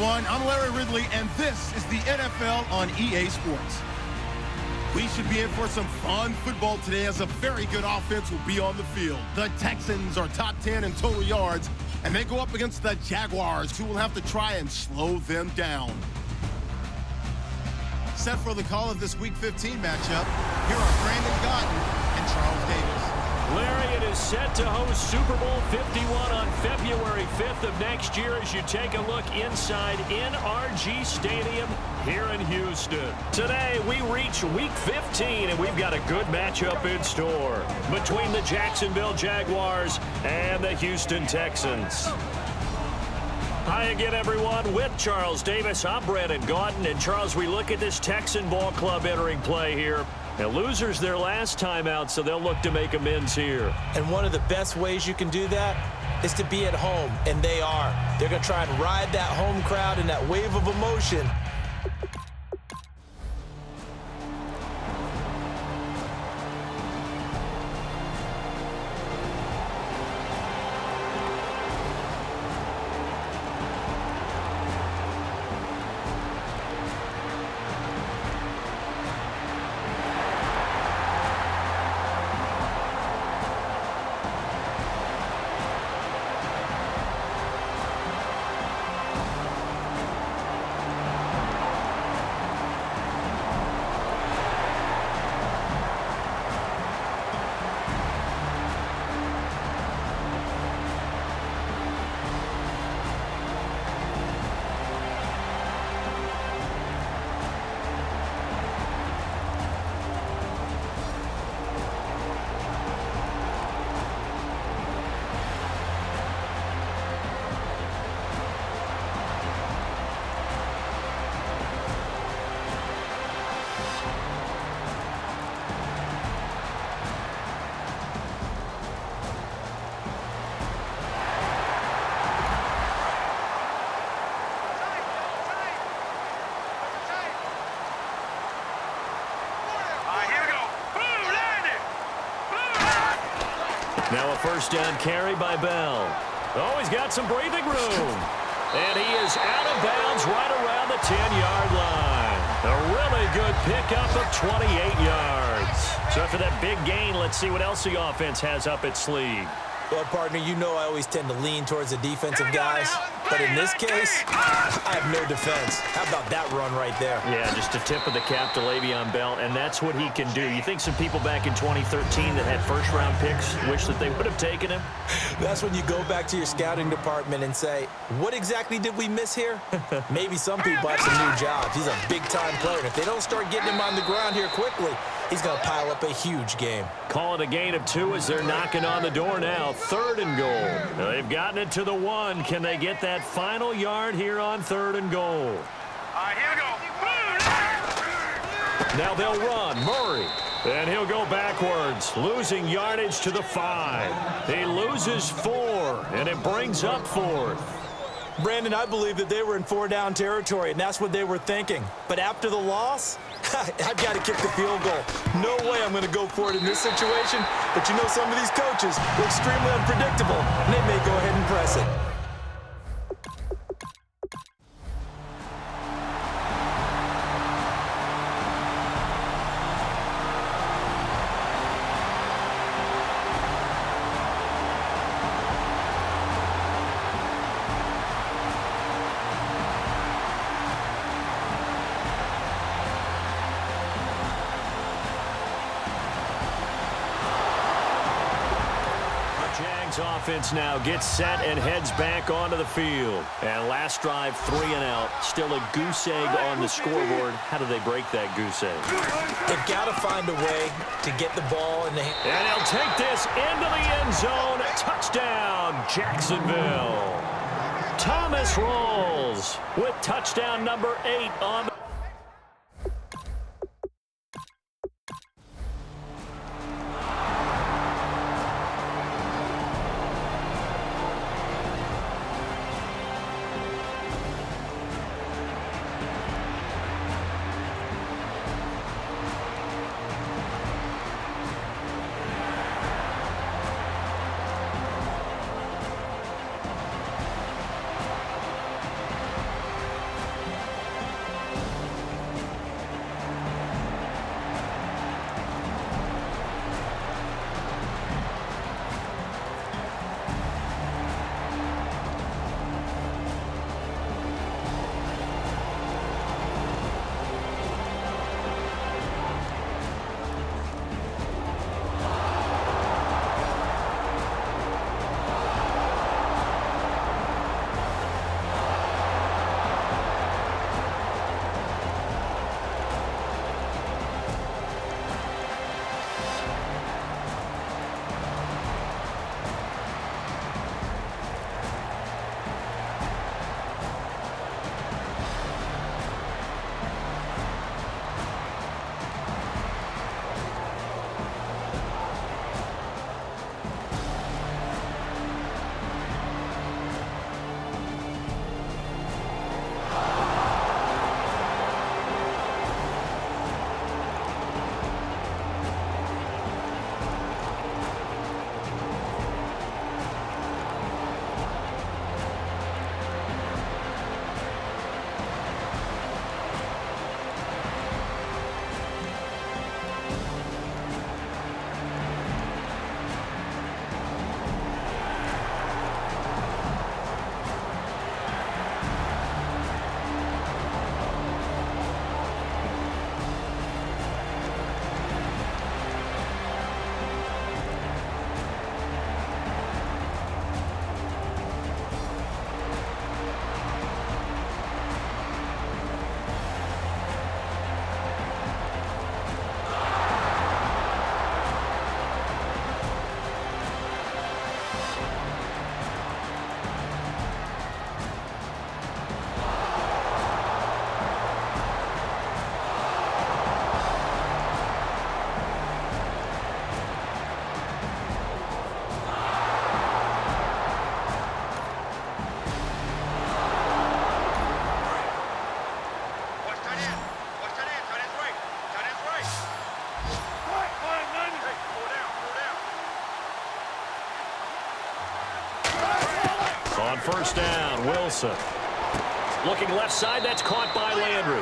everyone. I'm Larry Ridley, and this is the NFL on EA Sports. We should be in for some fun football today as a very good offense will be on the field. The Texans are top 10 in total yards, and they go up against the Jaguars, who will have to try and slow them down. Set for the call of this Week 15 matchup, here are Brandon Gaudin and Charles Davis. Larry, it is set to host Super Bowl 51 on February 5th of next year as you take a look inside NRG Stadium here in Houston. Today, we reach Week 15, and we've got a good matchup in store between the Jacksonville Jaguars and the Houston Texans. Hi again, everyone. With Charles Davis, I'm Brandon Gaudin. And, Charles, we look at this Texan ball club entering play here. Now, losers their last time out, so they'll look to make amends here. And one of the best ways you can do that is to be at home, and they are. They're going to try and ride that home crowd and that wave of emotion. Now a first down carry by Bell. Oh, he's got some breathing room. And he is out of bounds right around the 10-yard line. A really good pickup of 28 yards. So after that big gain, let's see what else the offense has up its sleeve. Well, partner, you know I always tend to lean towards the defensive guys. But in this case, I have no defense. How about that run right there? Yeah, just a tip of the cap to Le'Veon Bell, and that's what he can do. You think some people back in 2013 that had first-round picks wish that they would have taken him? That's when you go back to your scouting department and say, what exactly did we miss here? Maybe some people have some new jobs. He's a big-time player, and if they don't start getting him on the ground here quickly, he's going to pile up a huge game. Call it a gain of 2 as they're knocking on the door now. 3rd and goal. Now they've gotten it to the 1. Can they get that final yard here on 3rd and goal? Here we go. Now they'll run. Murray. And he'll go backwards, losing yardage to the 5. He loses 4, and it brings up 4th. Brandon, I believe that they were in 4-down territory, and that's what they were thinking. But after the loss, I've got to kick the field goal. No way I'm going to go for it in this situation. But you know, some of these coaches are extremely unpredictable, and they may go ahead and press it. Offense now gets set and heads back onto the field. And last drive, 3 and out. Still a goose egg on the scoreboard. How do they break that goose egg? They've got to find a way to get the ball in the hand. And he'll take this into the end zone. Touchdown, Jacksonville. Thomas Rawls with touchdown number 8 on the On first down, Wilson. Looking left side, that's caught by Landry.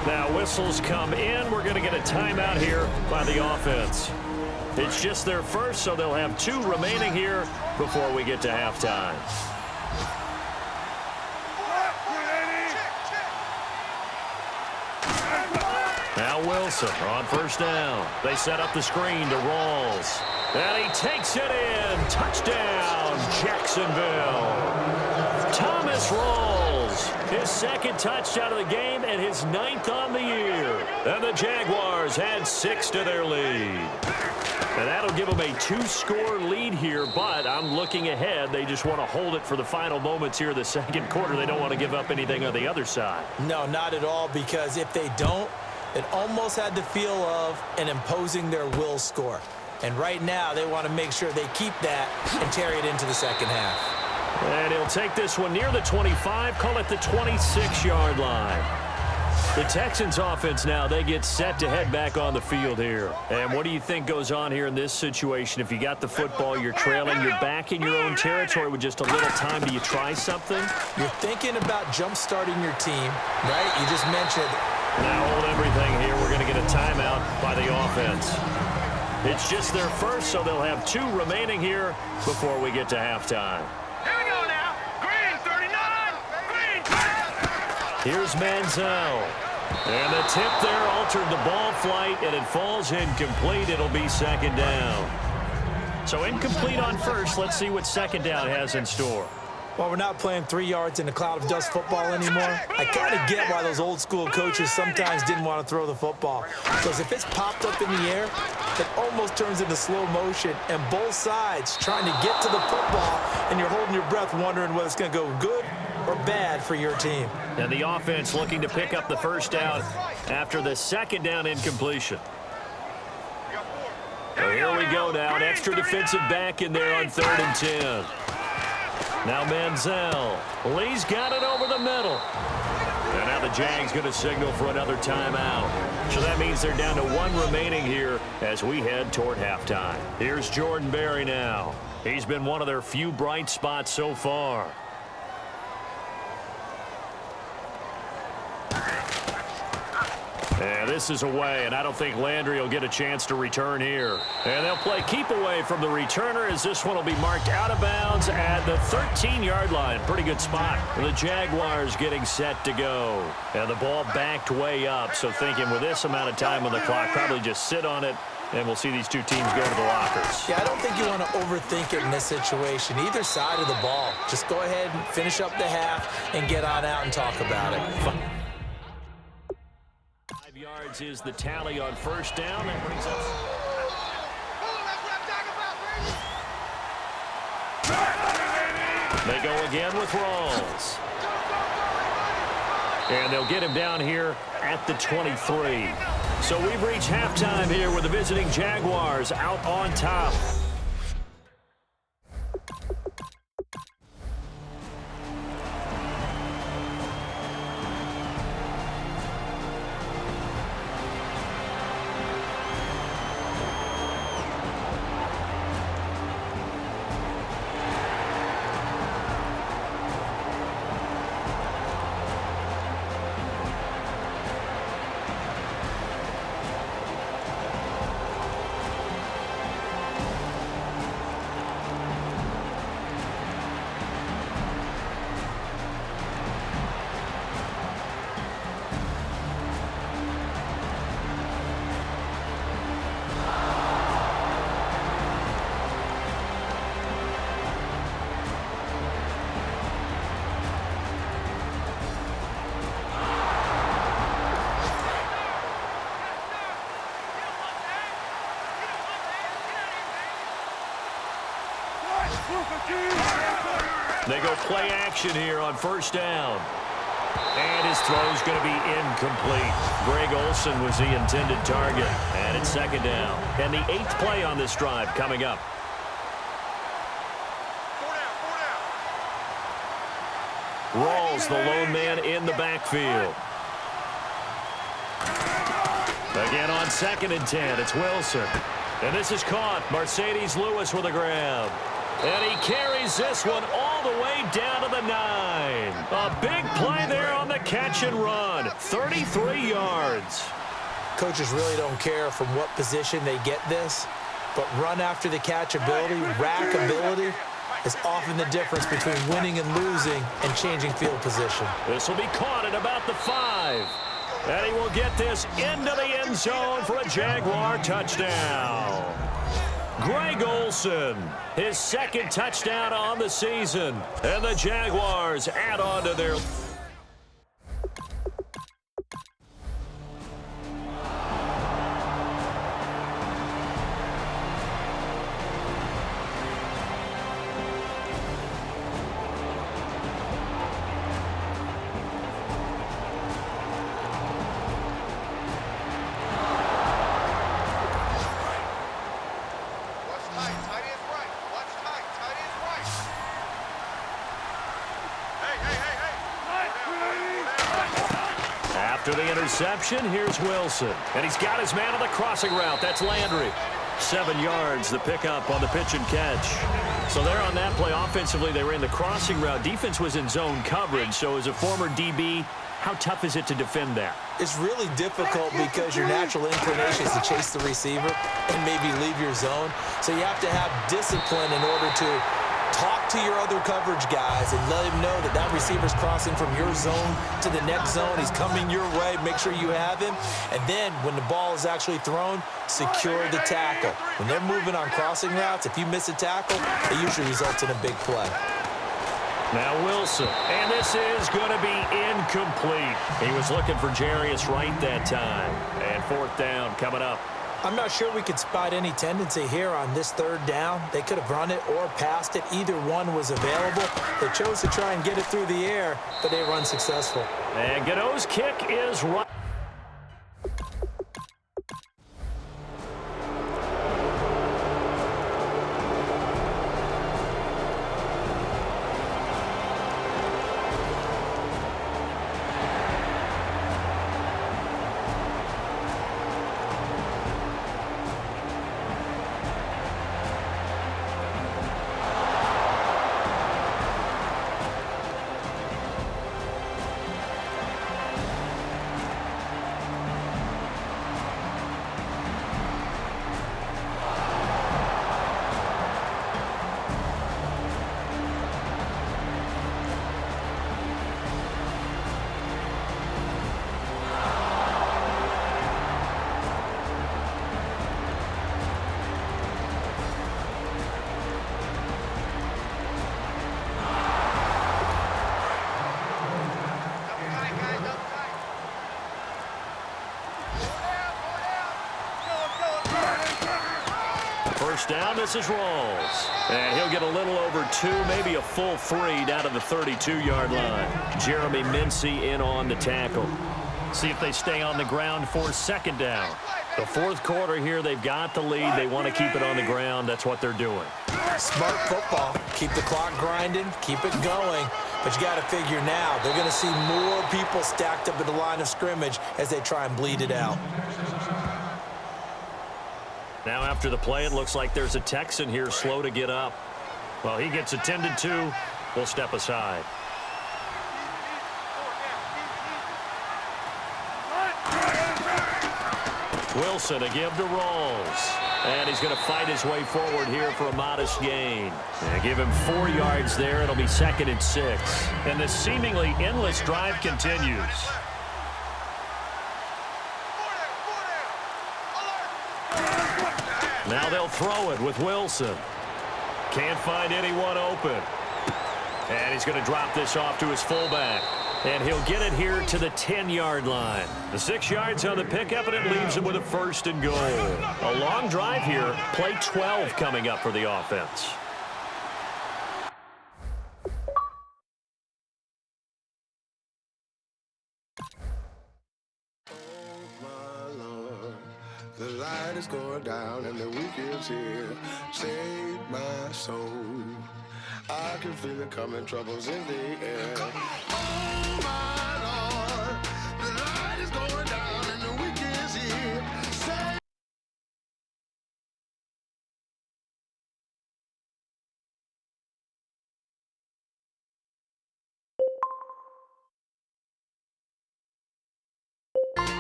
Now whistles come in. We're going to get a timeout here by the offense. It's just their first, so they'll have 2 remaining here before we get to halftime. Now Wilson on first down. They set up the screen to Rawls. And he takes it in. Touchdown, Jacksonville. Thomas Rawls, his second touchdown of the game and his 9th on the year. And the Jaguars add 6 to their lead. And that'll give them a 2-score lead here, but I'm looking ahead. They just want to hold it for the final moments here of the second quarter. They don't want to give up anything on the other side. No, not at all, because if they don't, it almost had the feel of an imposing their will score. And right now, they want to make sure they keep that and carry it into the second half. And he'll take this one near the 25, call it the 26-yard line. The Texans offense now, they get set to head back on the field here. And what do you think goes on here in this situation? If you got the football, you're trailing, you're back in your own territory with just a little time. Do you try something? You're thinking about jump-starting your team, right? You just mentioned. Now hold everything here. We're going to get a timeout by the offense. It's just their first, so they'll have 2 remaining here before we get to halftime. Here we go now. Green, 39. Green. Here's Manziel. And the tip there altered the ball flight, and it falls incomplete. It'll be second down. So incomplete on first. Let's see what second down has in store. Well, we're not playing 3 yards in a cloud of dust football anymore. I kind of get why those old school coaches sometimes didn't want to throw the football. Because if it's popped up in the air, it almost turns into slow motion, and both sides trying to get to the football, and you're holding your breath wondering whether it's going to go good or bad for your team. And the offense looking to pick up the first down after the second down incompletion. So here we go now, an extra defensive back in there on 3rd and 10. Now Manziel. Lee's got it over the middle. And now the Jags going to signal for another timeout. So that means they're down to 1 remaining here as we head toward halftime. Here's Jordan Berry now. He's been one of their few bright spots so far. And this is away, and I don't think Landry will get a chance to return here. And they'll play keep away from the returner as this one will be marked out of bounds at the 13-yard line. Pretty good spot. The Jaguars getting set to go. And the ball backed way up, so thinking with this amount of time on the clock, probably just sit on it, and we'll see these 2 teams go to the lockers. Yeah, I don't think you want to overthink it in this situation. Either side of the ball. Just go ahead and finish up the half and get on out and talk about it. 5 yards is the tally on first down. That brings us. They go again with Rawls. And they'll get him down here at the 23. So we've reached halftime here with the visiting Jaguars out on top. They go play action here on first down. And his throw's going to be incomplete. Greg Olsen was the intended target. And it's second down. And the 8th play on this drive coming up. Rawls, the lone man in the backfield. Again on 2nd and 10, it's Wilson. And this is caught. Mercedes Lewis with a grab. And he carries this one all the way down to the 9. A big play there on the catch and run. 33 yards. Coaches really don't care from what position they get this, but run after the catch ability, rack ability, is often the difference between winning and losing and changing field position. This will be caught at about the 5. And he will get this into the end zone for a Jaguar touchdown. Greg Olsen, his 2nd touchdown on the season. And the Jaguars add on to their... After the interception, here's Wilson. And he's got his man on the crossing route. That's Landry. 7 yards, the pickup on the pitch and catch. So there on that play, offensively, they ran the crossing route. Defense was in zone coverage. So as a former DB, how tough is it to defend that? It's really difficult because your natural inclination is to chase the receiver and maybe leave your zone. So you have to have discipline in order to talk to your other coverage guys and let him know that that receiver's crossing from your zone to the next zone. He's coming your way. Make sure you have him. And then when the ball is actually thrown, secure the tackle. When they're moving on crossing routes, if you miss a tackle, it usually results in a big play. Now Wilson, and this is going to be incomplete. He was looking for Jarius Wright that time. And 4th down coming up. I'm not sure we could spot any tendency here on this 3rd down. They could have run it or passed it. Either one was available. They chose to try and get it through the air, but they were unsuccessful. And Gano's kick is right. First down, this is Rawls. And he'll get a little over 2, maybe a full 3 down to the 32-yard line. Jeremy Mincy in on the tackle. See if they stay on the ground for 2nd down. The 4th quarter here, they've got the lead. They want to keep it on the ground. That's what they're doing. Smart football. Keep the clock grinding. Keep it going. But you got to figure now, they're going to see more people stacked up at the line of scrimmage as they try and bleed it out. Now after the play, it looks like there's a Texan here slow to get up. Well, he gets attended to. We'll step aside. Wilson, a give to Rawls. And he's going to fight his way forward here for a modest gain. And give him 4 yards there. It'll be 2nd and 6. And the seemingly endless drive continues. Now they'll throw it with Wilson. Can't find anyone open. And he's going to drop this off to his fullback. And he'll get it here to the 10-yard line. The 6 yards on the pickup, and it leaves him with a 1st and goal. A long drive here. Play 12 coming up for the offense. is going down and the week is here. Save my soul. I can feel it coming, troubles in the air. Oh my Lord, the light is going down and the week is here. Save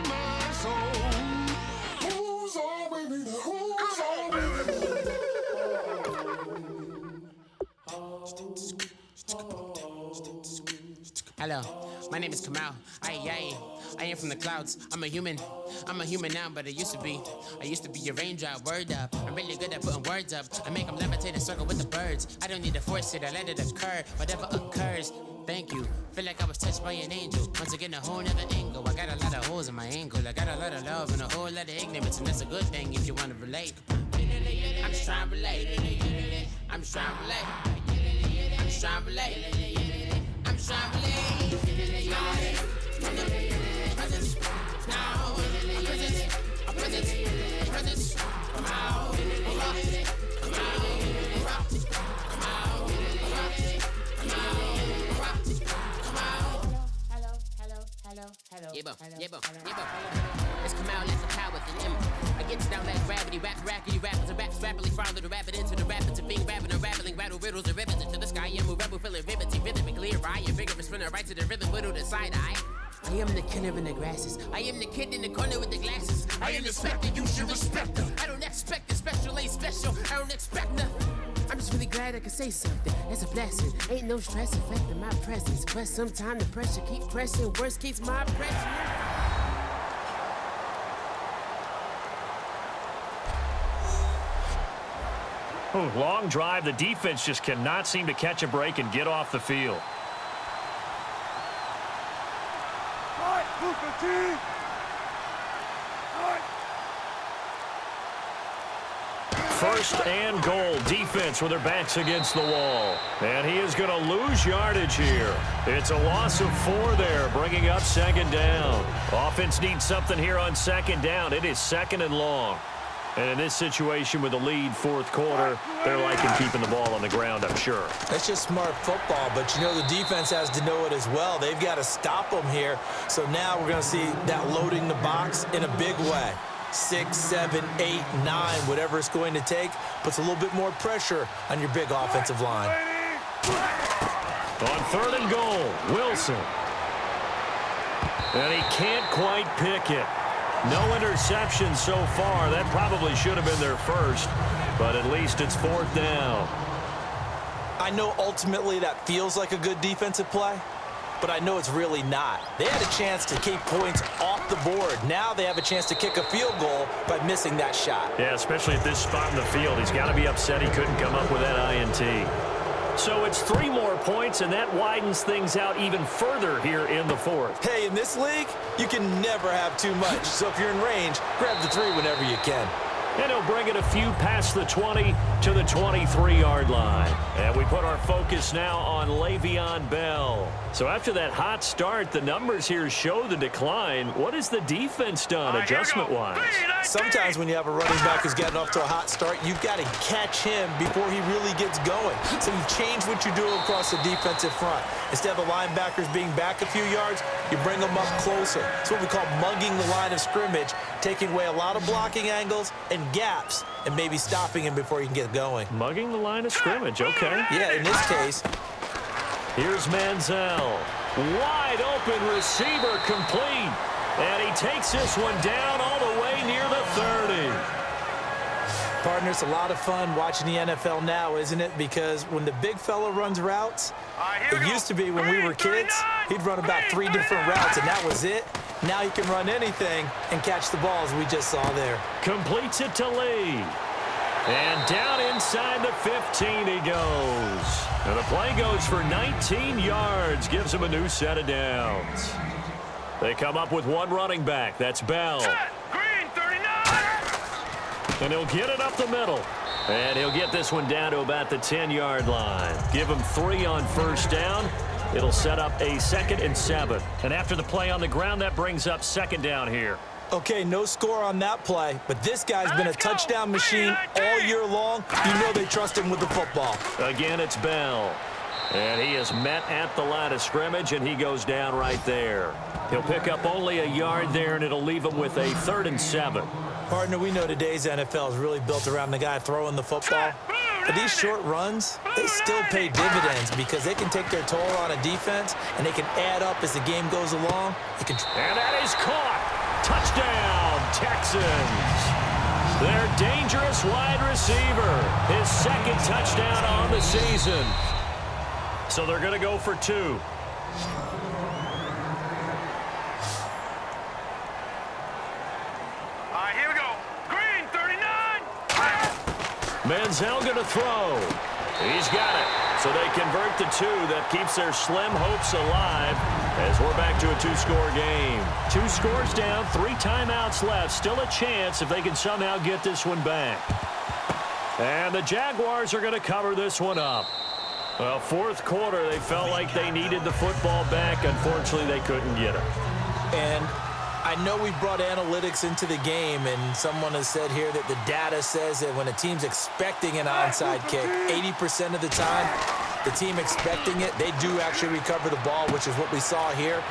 my soul. Who's on, baby? Who's on, baby? Hello, my name is Kamal. I am from the clouds. I'm a human now, but I used to be a raindrop. Word up, I'm really good at putting words up. I make them levitate and circle with the birds. I don't need to force it, I let it occur. Whatever occurs, thank you. Feel like I was touched by an angel. Once again, a whole nother angle. I got a lot of holes in my angle. I got a lot of love and a whole lot of ignorance, and that's a good thing if you want to relate. I'm just trying to relate. I'm just trying to relate. I'm just trying to relate. I'm just trying to relate. Presence, now, presence, come out, come out. It's come out, let the power within him. I get down that gravity, rackety rappers and raps rapidly follow the rabbit into the rapids of being rapping and rattling, rattle riddles and rivets into the sky. I'm a rebel, feeling riveting, rhythmically right, and vigorous, spinner right to the rhythm, widow to side eye. I am the killer in the grasses. I am the kid in the corner with the glasses. I am the specter, you should respect them. I don't expect the special, ain't special. I don't expect nothing. I'm just really glad I could say something. That's a blessing. Ain't no stress affecting my presence. But sometimes the pressure keep pressing. Worst keeps my pressure. Ooh, long drive. The defense just cannot seem to catch a break and get off the field. First and goal. Defense with their backs against the wall. And he is going to lose yardage here. It's a loss of 4 there, bringing up second down. Offense needs something here on second down. It is second and long. And in this situation with the lead fourth quarter, they're liking keeping the ball on the ground, I'm sure. That's just smart football, but you know the defense has to know it as well. They've got to stop them here. So now we're going to see that loading the box in a big way. 6, 7, 8, 9, whatever it's going to take, puts a little bit more pressure on your big offensive line. On third and goal, Wilson. And he can't quite pick it. No interceptions so far. That probably should have been their first, but at least it's fourth down. I know ultimately that feels like a good defensive play, but I know it's really not. They had a chance to keep points off the board. Now they have a chance to kick a field goal by missing that shot. Yeah, especially at this spot in the field. He's got to be upset he couldn't come up with that INT. So it's 3 more points, and that widens things out even further here in the fourth. Hey, in this league, you can never have too much. So if you're in range, grab the 3 whenever you can. And he'll bring it a few past the 20 to the 23-yard line. And we put our focus now on Le'Veon Bell. So after that hot start, the numbers here show the decline. What has the defense done adjustment-wise? Sometimes when you have a running back who's getting off to a hot start, you've got to catch him before he really gets going. So you change what you do across the defensive front. Instead of the linebackers being back a few yards, you bring them up closer. It's what we call mugging the line of scrimmage, taking away a lot of blocking angles and gaps and maybe stopping him before he can get going. Mugging the line of scrimmage, okay. Yeah, in this case. Here's Manziel. Wide open receiver complete. And he takes this one down all the way near the 30. Partner, it's a lot of fun watching the NFL now, isn't it? Because when the big fella runs routes, it used to be when we were kids, he'd run about 3 different routes, and that was it. Now he can run anything and catch the ball, as we just saw there. Completes it to Lee. And down inside the 15 he goes. And the play goes for 19 yards, gives him a new set of downs. They come up with 1 running back. That's Bell. Green 39. And he'll get it up the middle. And he'll get this one down to about the 10-yard line. Give him 3 on first down. It'll set up a 2nd and 7. And after the play on the ground, that brings up second down here. Okay, no score on that play, but this guy's been a touchdown machine all year long. You know they trust him with the football. Again, it's Bell. And he is met at the line of scrimmage, and he goes down right there. He'll pick up only a yard there, and it'll leave him with a 3rd and 7. Partner, we know today's NFL is really built around the guy throwing the football. But these short runs, they still pay dividends because they can take their toll on a defense, and they can add up as the game goes along. And that is caught. Touchdown, Texans. Their dangerous wide receiver. His 2nd touchdown on the season. So they're going to go for 2. All right, here we go. Green, 39. Manziel going to throw. He's got it. So they convert the 2. That keeps their slim hopes alive as we're back to a 2-score game. 2 scores down, 3 timeouts left. Still a chance if they can somehow get this one back. And the Jaguars are going to cover this one up. Well, 4th quarter, they felt like they needed the football back. Unfortunately, they couldn't get it. And I know we brought analytics into the game, and someone has said here that the data says that when a team's expecting an onside kick, 80% of the time, the team expecting it, they do actually recover the ball, which is what we saw here.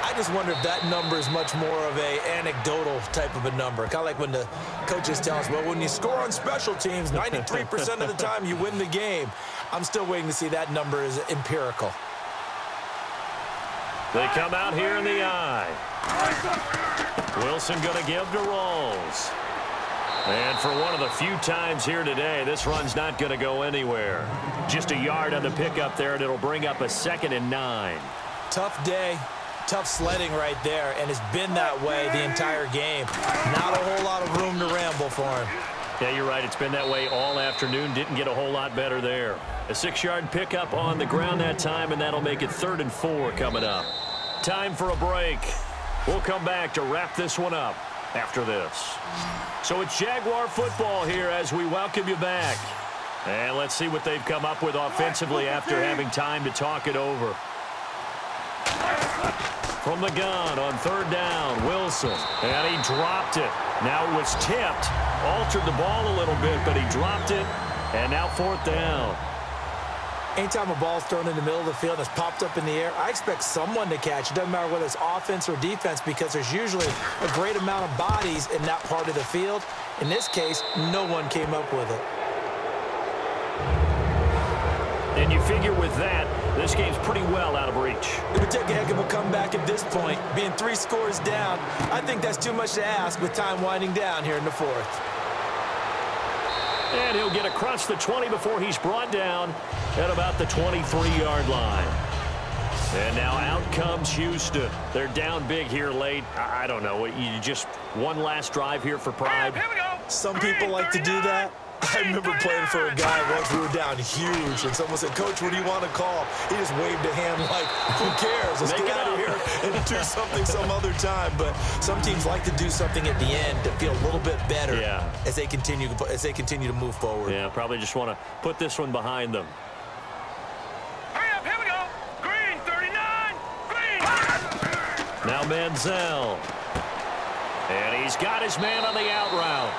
I just wonder if that number is much more of a anecdotal type of a number. Kind of like when the coaches tell us, well, when you score on special teams, 93% of the time you win the game. I'm still waiting to see that number is empirical. They come out here in the eye. Wilson going to give to Rolls. And for one of the few times here today, this run's not going to go anywhere. Just a yard on the pickup there, and it'll bring up a 2nd and 9. Tough day, tough sledding right there, and it's been that way the entire game. Not a whole lot of room to ramble for him. Yeah, you're right. It's been that way all afternoon. Didn't get a whole lot better there. A 6-yard pickup on the ground that time, and that'll make it 3rd and 4 coming up. Time for a break. We'll come back to wrap this one up after this. So it's Jaguar football here as we welcome you back. And let's see what they've come up with offensively after having time to talk it over. From the gun on 3rd down, Wilson. And he dropped it. Now it was tipped. Altered the ball a little bit, but he dropped it. And now 4th down. Anytime a ball's thrown in the middle of the field and it's popped up in the air, I expect someone to catch. It doesn't matter whether it's offense or defense because there's usually a great amount of bodies in that part of the field. In this case, no one came up with it. And you figure with that, this game's pretty well out of reach. It would take a heck of a comeback at this point. Being 3 scores down, I think that's too much to ask with time winding down here in the 4th. And he'll get across the 20 before he's brought down at about the 23-yard line. And now out comes Houston. They're down big here late. I don't know. You just one last drive here for pride. Here we go. Some people like to do that. I remember playing for a guy once. We were down huge, and someone said, "Coach, what do you want to call?" He just waved a hand like, "Who cares? Let's get out of here and do something some other time." But some teams like to do something at the end to feel a little bit better as they continue to move forward. Yeah, probably just want to put this one behind them. Hurry up, here we go. Green, 39. Green. Now Manziel. And he's got his man on the out route.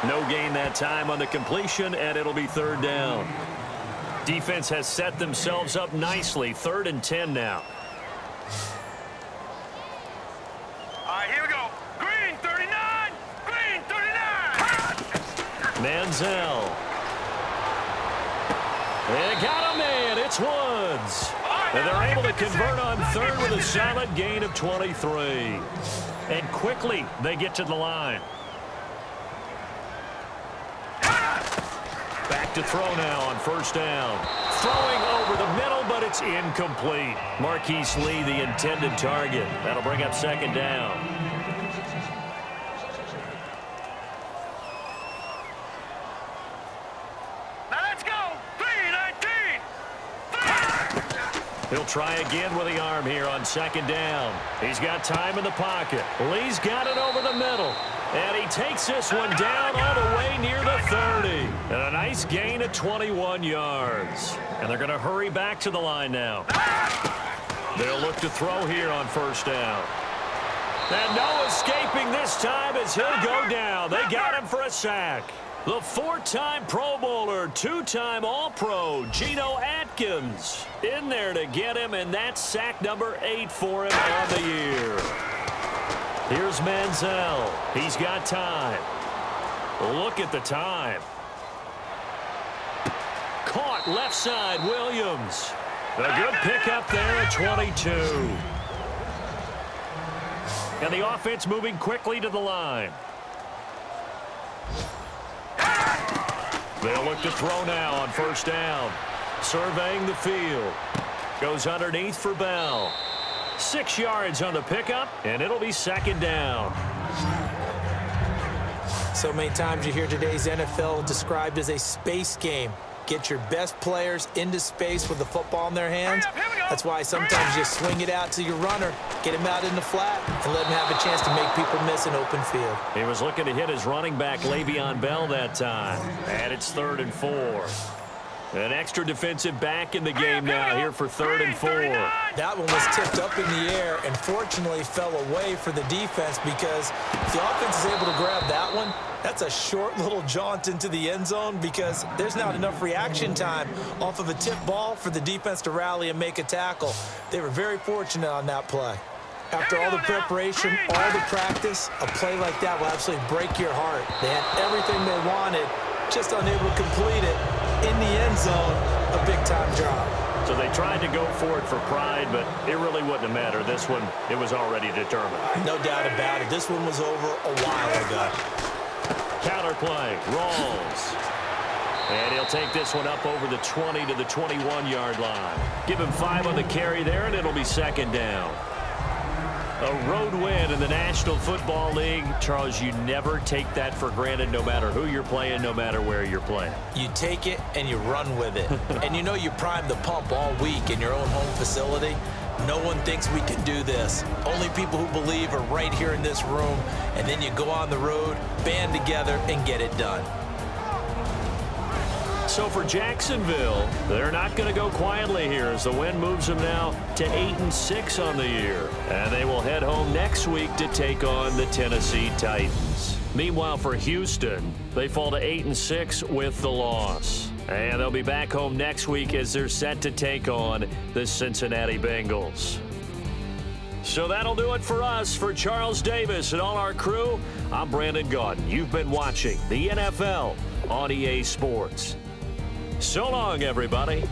No gain that time on the completion, and it'll be 3rd down. Defense has set themselves up nicely. 3rd and 10 now. All right, here we go. Green, 39. Green, 39. Manziel. They got a man. It's Woods. And they're able to convert on 3rd with a solid gain of 23. And quickly, they get to the line. Back to throw now on 1st down. Throwing over the middle, but it's incomplete. Marquise Lee, the intended target. That'll bring up 2nd down. Now let's go. 3-19. He'll try again with the arm here on 2nd down. He's got time in the pocket. Lee's got it over the middle. And he takes this one down all the way near the 30. And a nice gain of 21 yards. And they're going to hurry back to the line now. They'll look to throw here on 1st down. And no escaping this time as he'll go down. They got him for a sack. The 4-time Pro Bowler, 2-time All-Pro, Geno Atkins, in there to get him, and that's sack number 8 for him on the year. Here's Manziel. He's got time. Look at the time. Caught left side, Williams. A good pickup there at 22. And the offense moving quickly to the line. They'll look to throw now on first down. Surveying the field. Goes underneath for Bell. 6 yards on the pickup, and it'll be second down. So many times you hear today's NFL described as a space game. Get your best players into space with the football in their hands. That's why sometimes you swing it out to your runner, get him out in the flat, and let him have a chance to make people miss an open field. He was looking to hit his running back, Le'Veon Bell, that time. And it's 3rd and 4. An extra defensive back in the game now here for 3rd and 4. That one was tipped up in the air and fortunately fell away for the defense, because if the offense is able to grab that one, that's a short little jaunt into the end zone, because there's not enough reaction time off of a tip ball for the defense to rally and make a tackle. They were very fortunate on that play. After all the preparation, all the practice, a play like that will absolutely break your heart. They had everything they wanted, just unable to complete it. In the end zone, a big-time drop. So they tried to go for it for pride, but it really wouldn't have mattered. This one, it was already determined. No doubt about it. This one was over a while ago. Counter play, Rawls. And he'll take this one up over the 20 to the 21-yard line. Give him 5 on the carry there, and it'll be second down. A road win in the National Football League. Charles, you never take that for granted, no matter who you're playing, no matter where you're playing. You take it and you run with it. And you know you primed the pump all week in your own home facility. No one thinks we can do this. Only people who believe are right here in this room. And then you go on the road, band together, and get it done. So for Jacksonville, they're not going to go quietly here as the win moves them now to 8-6 on the year. And they will head home next week to take on the Tennessee Titans. Meanwhile, for Houston, they fall to 8-6 with the loss. And they'll be back home next week as they're set to take on the Cincinnati Bengals. So that'll do it for us. For Charles Davis and all our crew, I'm Brandon Gaudin. You've been watching the NFL on EA Sports. So long, everybody.